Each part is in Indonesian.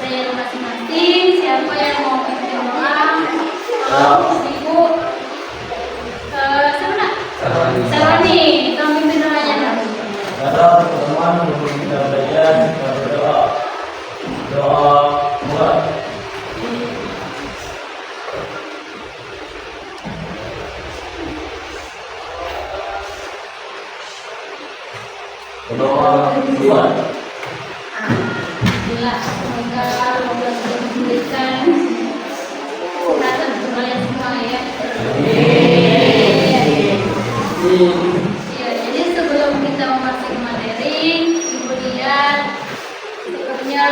materi masing-masing. Siapa yang mau pimpin doa? Ibu siapa? Sarwani, kamu pimpin doanya. Teman-teman sebelum kita belajar, kita berdoa. Doa buat semoga Allah memberikan kesehatan untuk kalian semua ya. Ya, jadi sebelum kita memasuki materi, Ibu lihat sebenarnya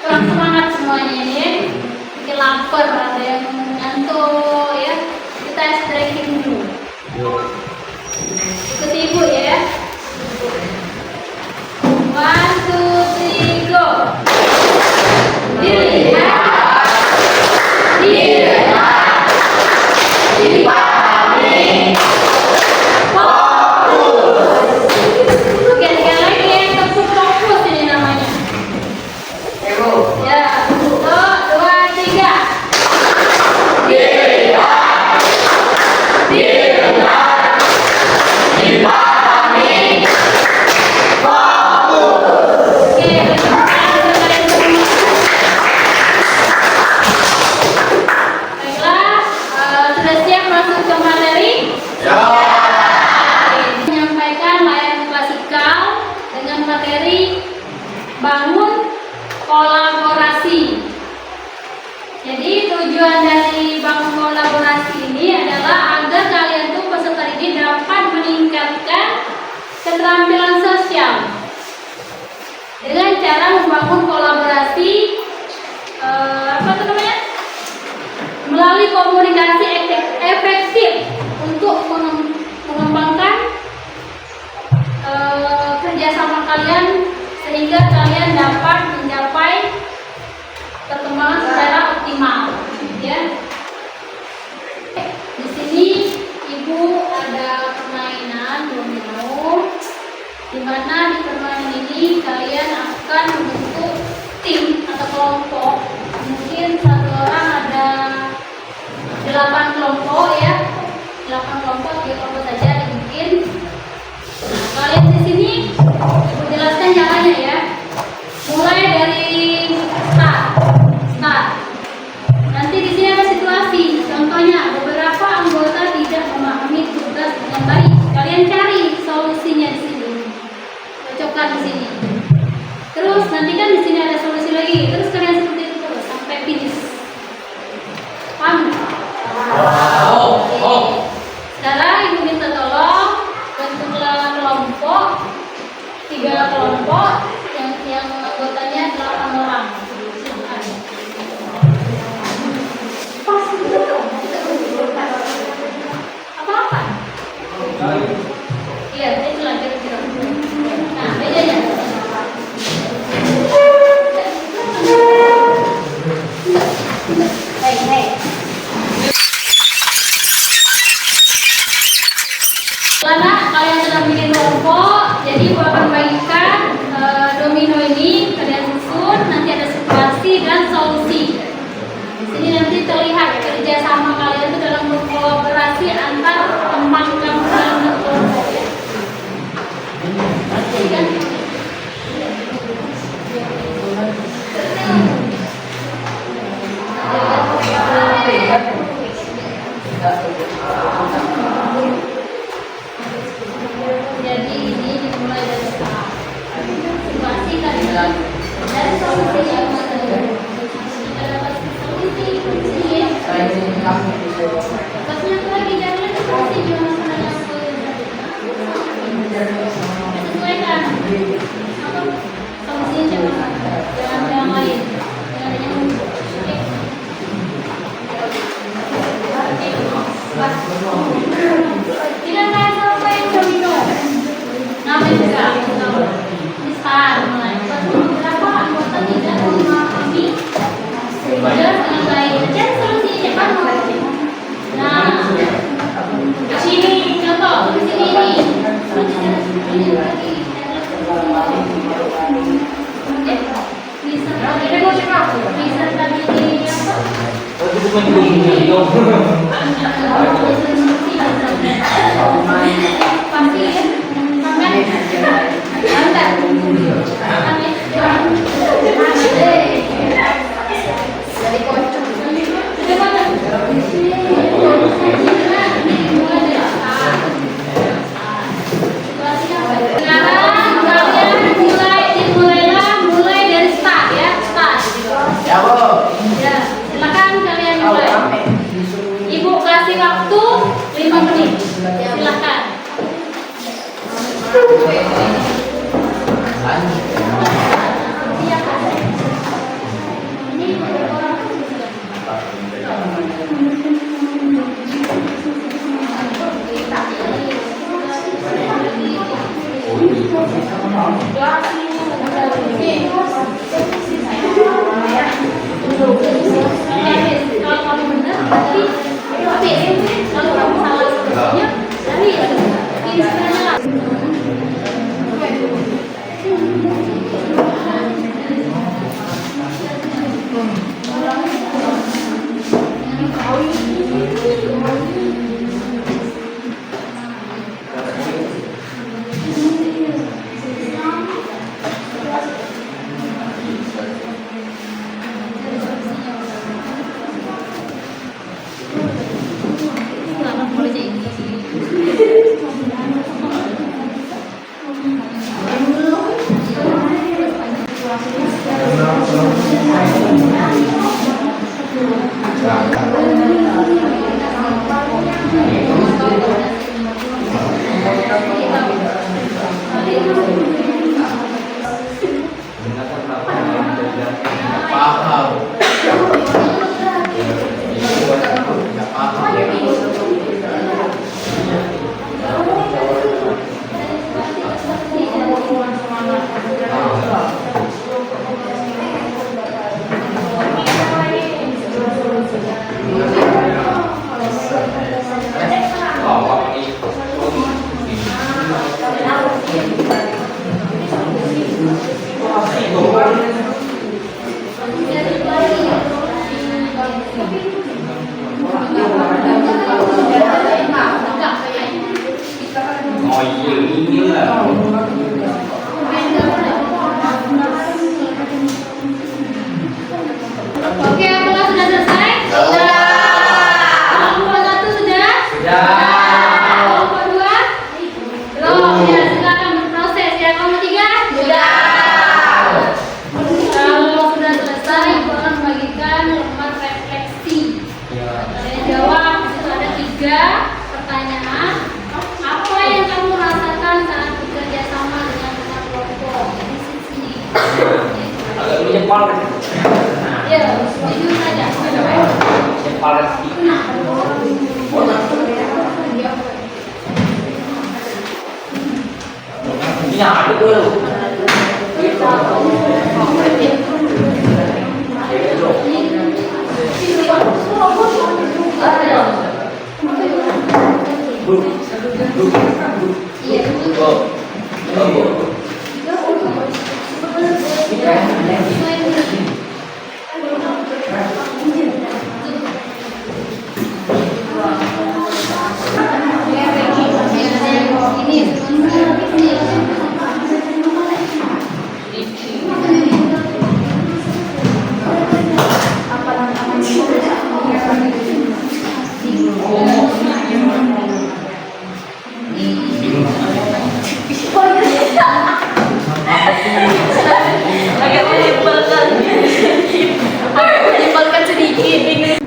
kurang semangat semuanya ya. Mungkin lapar, ada yang ngantuk ya. Kita stretching dulu. Ikuti Ibu ya. 1, 2, 3, go. Dilihat, didengar, dipahami, fokus. Oke, sekali lagi ya, tepuk fokus ini namanya. Ya, 1, 2, 3. Dilihat, didengar, dipahami, bangun kolaborasi. Jadi tujuan dari bangun kolaborasi ini adalah agar kalian tuh peserta didik dapat meningkatkan keterampilan sosial dengan cara membangun kolaborasi melalui komunikasi efektif untuk mengembangkan kerjasama kalian sehingga kalian dapat mencapai perkembangan secara optimal ya. Di sini Ibu ada permainan domino, di mana di permainan ini kalian akan membentuk tim atau kelompok. Mungkin satu orang ada 8 kelompok ya, 8 kelompok, 3 kelompok saja mungkin. Nah, kalian di sini Ibu jelaskan caranya ya. Mulai dari start. Nanti di sini ada situasi. Contohnya beberapa anggota tidak memahami tugas dengan baik. Kalian cari solusinya di sini. Cocokkan di sini. Terus nanti kan di sini ada solusi lagi. Terus kalian seperti itu terus sampai finish. Paham? Sekarang Ibu minta tolong bentuklah kelompok, 3 kelompok yang anggotanya 8 orang. Apa-apa? Iya, itu lah kira-kira. Nah, bedanya. Hei. Karena kalian sudah bikin kelompok, jadi Ibu akan bagikan domino ini kalian susun. Nanti ada situasi dan solusi. Di sini nanti terlihat kerjasama kalian itu dalam berkolaborasi antar teman kamu dalam kelompok ya. Kan? Jadi ini dimulai dari situasi kalian dan solusi yang mana kita dapat solusi ya. Pasnya lagi jangan solusi gimana? Mulai dari start ya, start. Ya, Bu. Ya, silakan kalian mulai. Ibu kasih waktu 5 menit. Silakan. Kalau kamu benar, berarti habis. Kalau kamu salah seterusnya, dari istilahnya langsung. Oke, apakah sudah selesai? Sudah. Kelompok 1 sudah? Kelompok 2? Belum. Ya, silakan berproses ya. Kelompok 3? Sudah. Kalau sudah selesai, Ibu akan membagikan lembar refleksi. Kalian jawab. Di situ ada 3 pertanyaan. Apa yang kamu rasakan saat bekerja sama dengan teman kelompok? Ini sini. Agak lebih cepat. Ya, jujur saja. Cepat sedikit. Ini ada dulu. Menyimpulkan sedikit ini.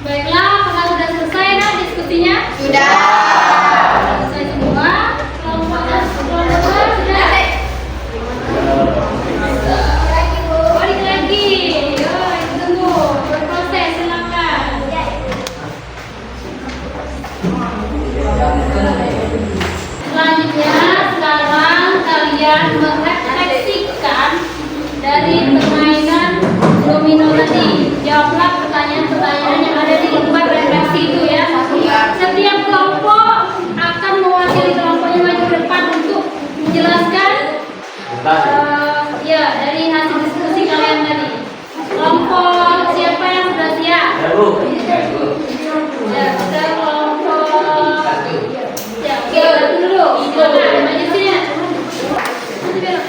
Baiklah, apakah sudah selesai nah diskusinya? Sudah. Selesai semua. Kelompok 2 sudah. Balik lagi. Yo, tunggu. Berproses, silakan. Ya, dari hasil diskusi kalian tadi. Kelompok siapa yang sudah siap? Ya, Bu. Ya, sudah kelompok. Ya, oke, bantu dulu. Silakan, maju sini. Nanti belok.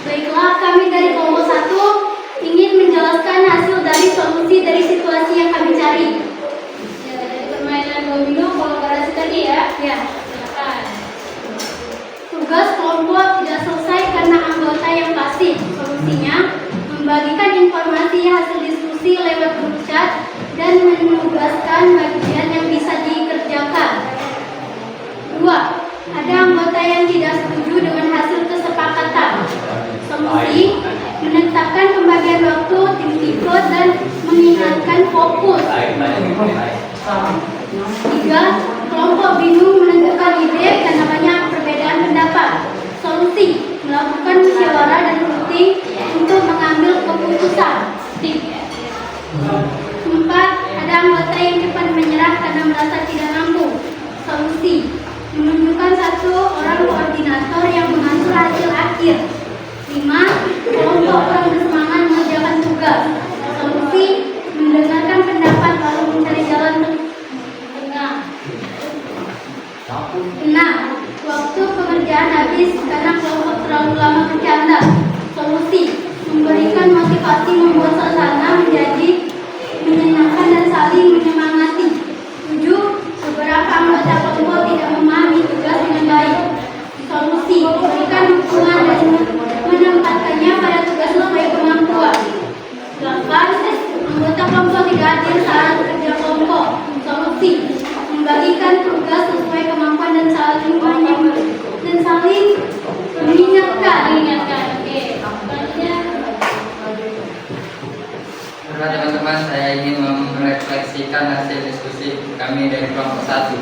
Baiklah, kami dari kelompok 1 ingin menjelaskan hasil dari solusi dari situasi yang kami cari. Ya, dari permainan domino kolaborasi tadi ya. Ya, Silakan. tugas kelompok tidak selesai karena anggota yang pasif. Solusinya, membagikan informasi hasil diskusi lewat grup chat dan menugaskan bagian yang bisa dikerjakan. 2. Ada anggota yang tidak setuju dengan hasil kesepakatan. Solusi, menetapkan pembagian waktu tim pivot dan mengingatkan fokus. 3. Kelompok bingung menentukan ide karena banyak perbedaan pendapat. Solusi, melakukan musyawarah dan voting untuk mengambil keputusan. 4. Ada anggota yang cepat menyerah karena merasa tidak mampu. Solusi, menunjukkan satu orang koordinator yang mengatur hasil akhir. 5. Kelompok kurang bersemangat mengerjakan tugas. Solusi, mendengarkan pendapat lalu mencari jalan tengah. 6. Waktu pengerjaan habis karena kelompok terlalu lama bercanda. Solusi, memberikan motivasi membuat suasana menjadi menyenangkan dan saling menyemangati. 7. Beberapa anggota kelompok tidak memahami tugas dengan baik. Solusi, memberikan dukungan dan menempatkannya pada tugas sesuai kemampuan. 8. Anggota kelompok tidak hadir saat kerja kelompok. Solusi, membagikan tugas sesuai kemampuan dan saling mengingatkan. Oke. Selanjutnya. Karena teman-teman, saya ingin merefleksikan hasil diskusi kami dari kelompok 1.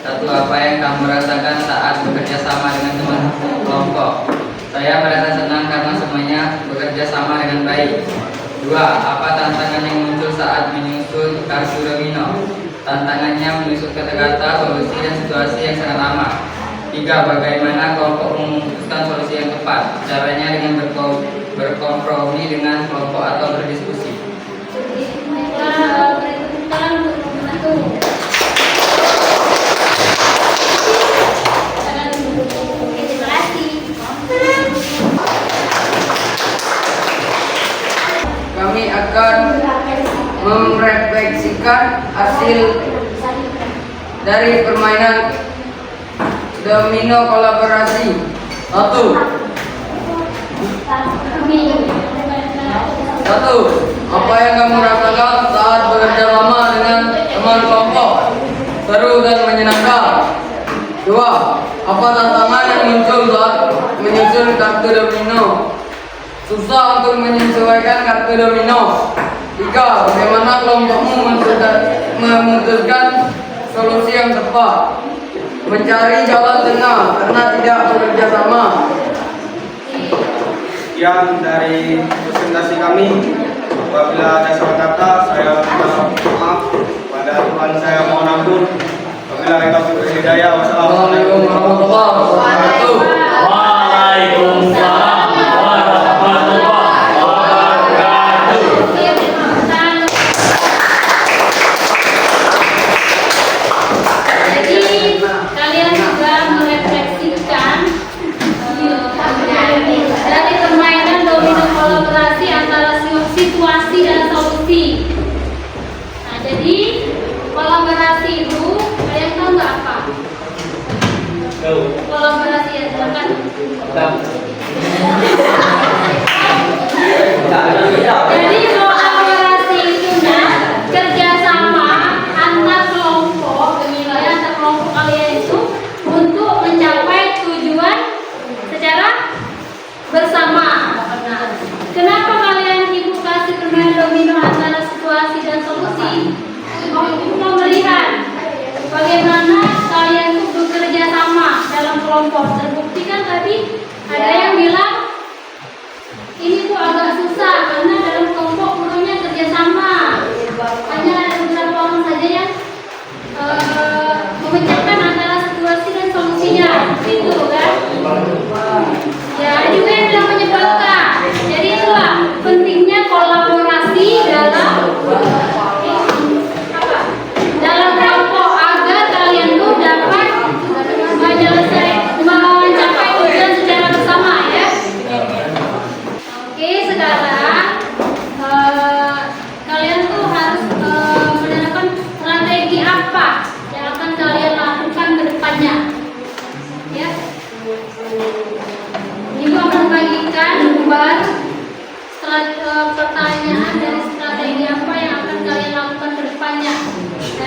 1. Apa yang kamu rasakan saat bekerja sama dengan teman kelompok? Saya merasa senang karena semuanya bekerja sama dengan baik. 2. Apa tantangan yang muncul saat menyusun kartu domino? Tantangannya menyusun kata-kata, solusi, dan situasi yang sangat lama. 3. Bagaimana kelompok memutuskan solusi yang tepat? Caranya dengan berkompromi dengan kelompok atau berdiskusi. Baiklah, beri tepuk tangan untuk nomor 1. Oke, terima kasih. Kami akan merefleksikan hasil dari permainan domino kolaborasi. 1. Apa yang kamu rasakan saat bekerja sama dengan teman kelompok? Seru dan menyenangkan. 2. Apa tantangan yang muncul saat menyusun kartu domino? Susah untuk menyesuaikan kartu domino. 3. Bagaimana kelompokmu memutuskan solusi yang tepat? Mencari jalan tengah karena tidak bekerja sama. Sekian dari presentasi kami. Apabila ada salah kata, saya mohon maaf. Pada Tuhan saya mohon ampun. Apabila kita beri hidayah, wassalamualaikum Warahmatullahi wabarakatuh. Waalaikumsalam warahmatullahi wabarakatuh. Jadi kalian juga merefleksikan dari permainan domino kolaborasi antara situasi dan solusi. Nah, jadi kolaborasi itu kalian tahu nggak apa? Kolaborasi ya, silakan. Jadi kolaborasi itu kerjasama antar kelompok, antar kelompok kalian itu untuk mencapai tujuan secara bersama. Nah, kenapa kalian ibu kasih permainan domino antara situasi dan solusi? Mau melihat bagaimana kalian itu bekerja sama dalam kelompok. Terbukti kan tadi ada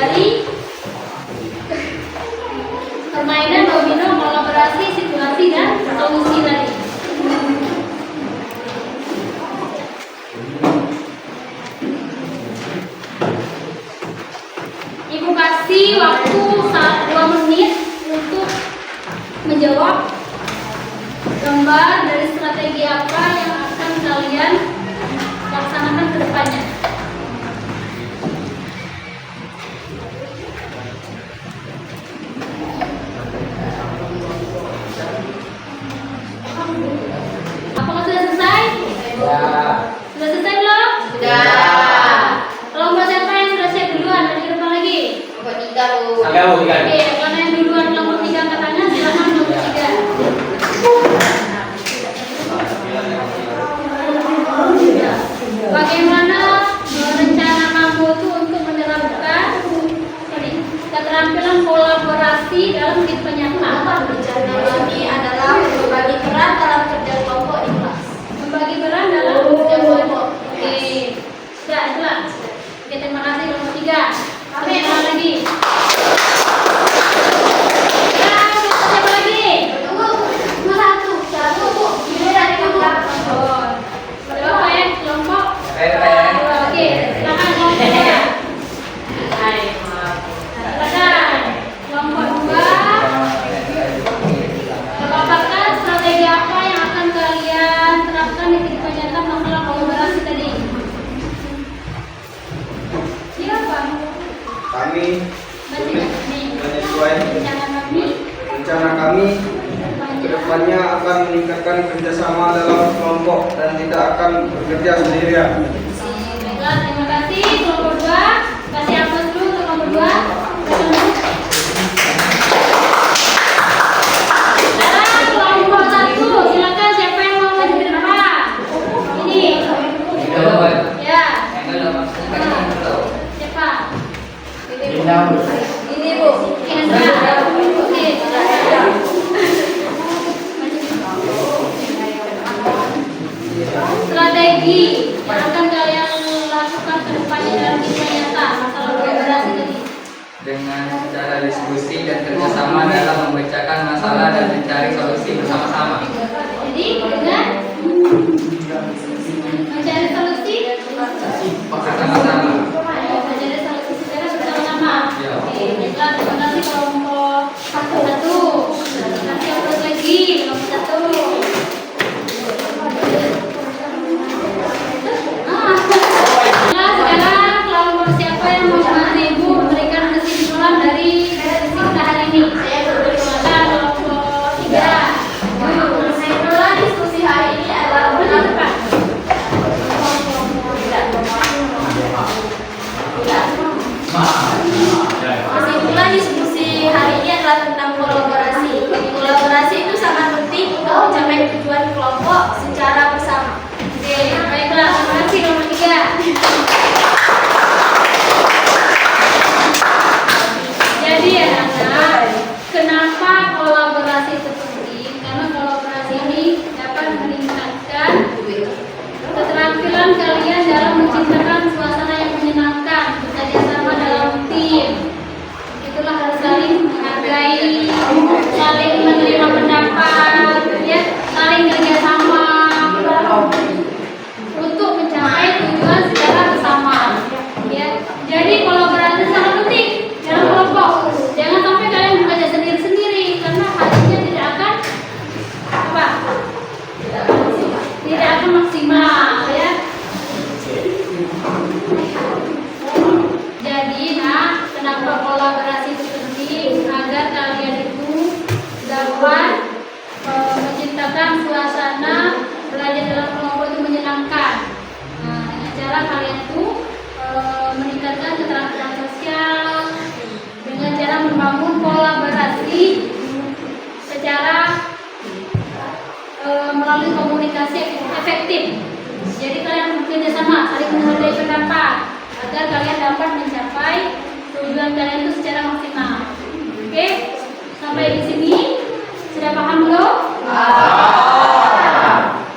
dari permainan domino, kolaborasi, situasi, dan solusi tadi. Ibu kasih waktu 2 menit untuk menjawab gambar dari strategi apa yang akan kalian laksanakan ke depannya. Apakah sudah selesai? Sudah selesai belum? Sudah. Kelompok siapa yang sudah siap duluan? Dari depan lagi. Kelompok 3 Bu. Oke, karena yang duluan kelompok 3 angkat tangan, silakan kelompok 3. Bagaimana rencana kamu itu untuk menerapkan keterampilan kolaborasi dalam kehidupan nyata? Rencana kami adalah membagi peran dalam kerja kelompok di kelas. Membagi peran dalam kerja kelompok. Oke, sudah jelas. Oke, terima kasih kelompok 3. Kami yang lagi. Siapa lagi? Tunggu, cuma satu Bu. Ini dari kamu. Oh, berapa ya kelompok? PPN. Oke, silakan kelompok 2. Silakan kelompok 2. Apakah strategi apa yang akan kalian terapkan di kehidupan nyata masalah kolaborasi tadi? Siapa? Kami Rencana kami rencana kami kedepannya akan meningkatkan kerjasama dalam kelompok dan tidak akan bekerja sendirian. Baiklah, terima kasih kelompok 2. Kasih aplaus dulu untuk kelompok 2. Sekarang kelompok 1, silakan siapa yang mau maju ke depan? Ini. Ya, siapa? Ini Bu. Hendra. Oke, silakan. Strategi yang akan kalian lakukan ke depannya dalam kehidupan nyata masalah kolaborasi tadi. Dengan cara diskusi dan kerjasama dalam memecahkan masalah dan mencari solusi bersama-sama. Jadi dengan mencari solusi Bersama-sama. mencari solusi secara bersama-sama. Ya. Oke, baiklah, terima kasih kelompok 1. Kasih aplaus lagi kelompok 1. Nah, sekarang kelompok siapa yang mau bantu Ibu memberikan kesimpulan dari sesi kita hari ini? Silakan kelompok 3. Kesimpulan diskusi hari ini adalah Kesimpulan diskusi hari ini adalah tentang kolaborasi. Kolaborasi itu sangat penting untuk mencapai tujuan kelompok secara bersama. Oke, baiklah, terima kasih kelompok 3. Jadi anak-anak, kenapa kolaborasi itu penting? Karena kolaborasi ini dapat meningkatkan keterampilan kalian dalam menciptakan suasana yang menyenangkan, bekerja sama dalam tim. Itulah harus saling menghargai, saling menerima pendapat, ya, saling kerja sama untuk mencapai tujuan secara bersama. Ya, jadi kolaborasi sangat penting dalam kelompok. Jangan sampai kalian bekerja sendiri-sendiri karena hasilnya tidak akan apa? Tidak akan maksimal, ya. Jadi, nah, kenapa kolaborasi itu penting? Agar kalian itu dapat menciptakan suasana belajar dalam kelompok itu menyenangkan. Nah, dengan cara kalian itu meningkatkan keterampilan sosial dengan cara membangun kolaborasi secara melalui komunikasi efektif. Jadi kalian bekerja sama, saling menghargai pendapat agar kalian dapat mencapai tujuan kalian itu secara maksimal. Oke, sampai di sini sudah paham belum?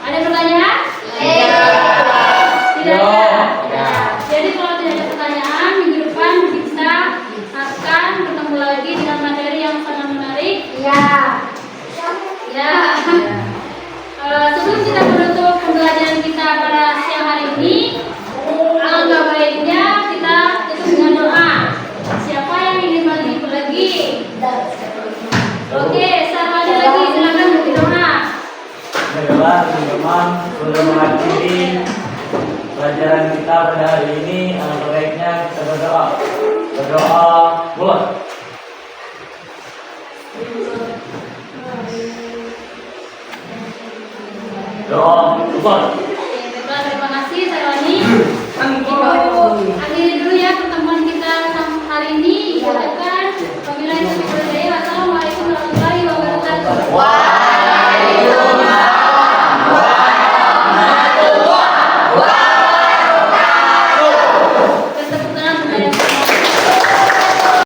Ada pertanyaan? Tidak ada. Jadi kalau tidak ada pertanyaan, minggu depan bisa sudah mengakhiri pelajaran kita pada hari ini. Alangkah baiknya kita berdoa. Berdoa, mulai. Doa, mulai. Terima kasih Sarwani. Ibu akhiri dulu ya pertemuan kita hari ini. Ibu katakan, apabila itu